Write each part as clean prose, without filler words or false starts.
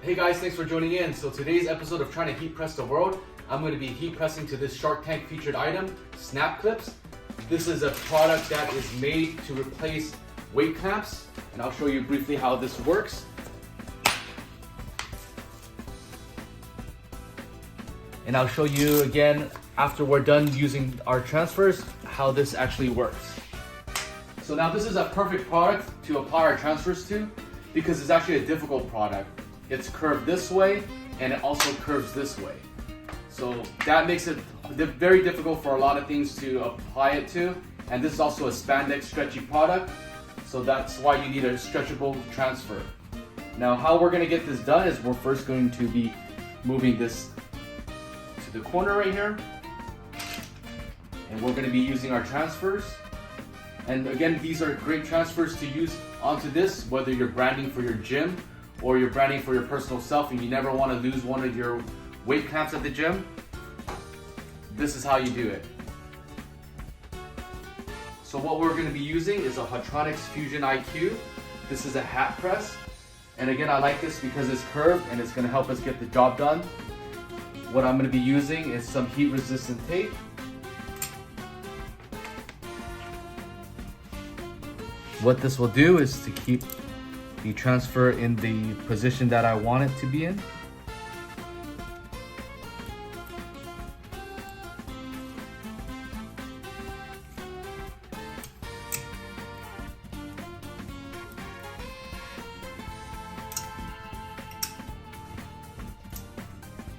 Hey guys, thanks for joining in. So today's episode of Trying to Heat Press the World, I'm going to be heat pressing to this Shark Tank featured item, Snapclips. This is a product that is made to replace weight clamps, and I'll show you briefly how this works. And I'll show you again after we're done using our transfers how this actually works. So now this is a perfect product to apply our transfers to because it's actually a difficult product. It's curved this way and it also curves this way. So that makes it very difficult for a lot of things to apply it to. And this is also a spandex stretchy product. So that's why you need a stretchable transfer. Now how we're gonna get this done is we're first going to be moving this to the corner right here. And we're gonna be using our transfers. And again, these are great transfers to use onto this, whether you're branding for your gym or you're branding for your personal self and you never want to lose one of your weight clamps at the gym. This is how you do it. So what we're going to be using is a Hotronix Fusion IQ. This is a hat press. And again, I like this because it's curved and it's going to help us get the job done. What I'm going to be using is some heat resistant tape. What this will do is to keep the transfer in the position that I want it to be in.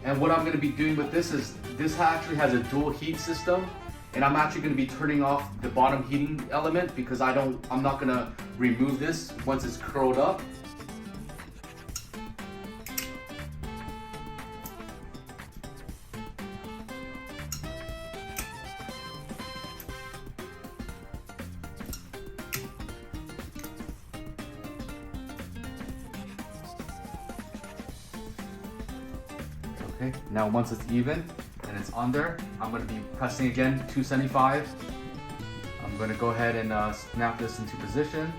And what I'm going to be doing with this is, this actually has a dual heat system, and I'm actually going to be turning off the bottom heating element because I'm not going to remove this once it's curled up. Okay, now once it's even and it's on there, I'm going to be pressing again 275. I'm going to go ahead and snap this into position.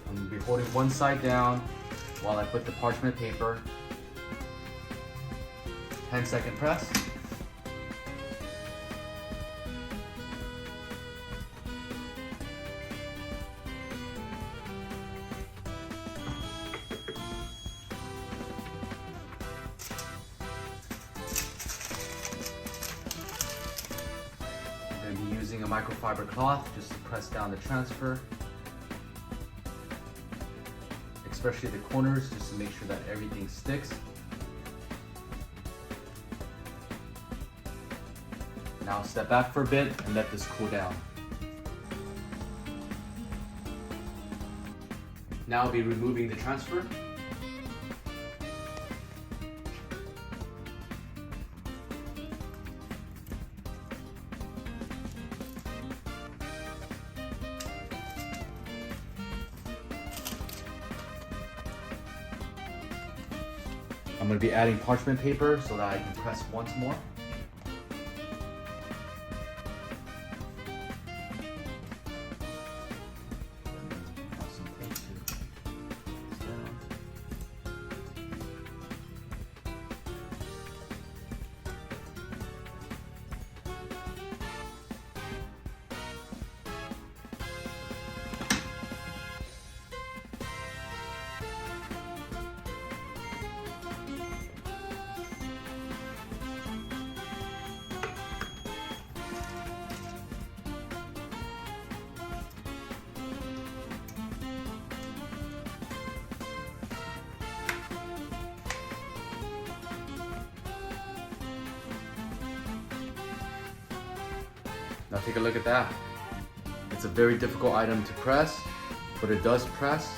I'm going to be holding one side down while I put the parchment paper. 10-second press. Using a microfiber cloth just to press down the transfer, especially the corners, just to make sure that everything sticks. Now step back for a bit and let this cool down. Now I'll be removing the transfer. I'm going to be adding parchment paper so that I can press once more. Now take a look at that. It's a very difficult item to press, but it does press.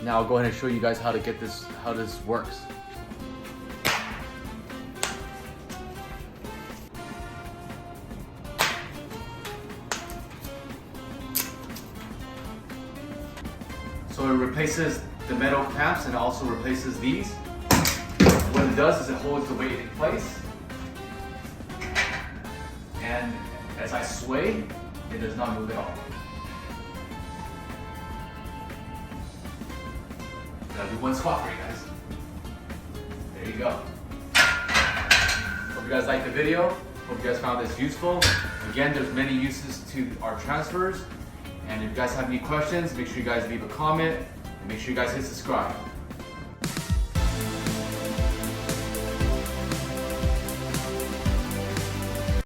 Now I'll go ahead and show you guys how to get this, how this works. So it replaces the metal clamps and it also replaces these. What it does is it holds the weight in place. And as I sway, It does not move at all. Gotta do one squat for you guys. There you go. Hope you guys liked the video. Hope you guys found this useful. Again, there's many uses to our transfers. And if you guys have any questions, make sure you guys leave a comment. And make sure you guys hit subscribe.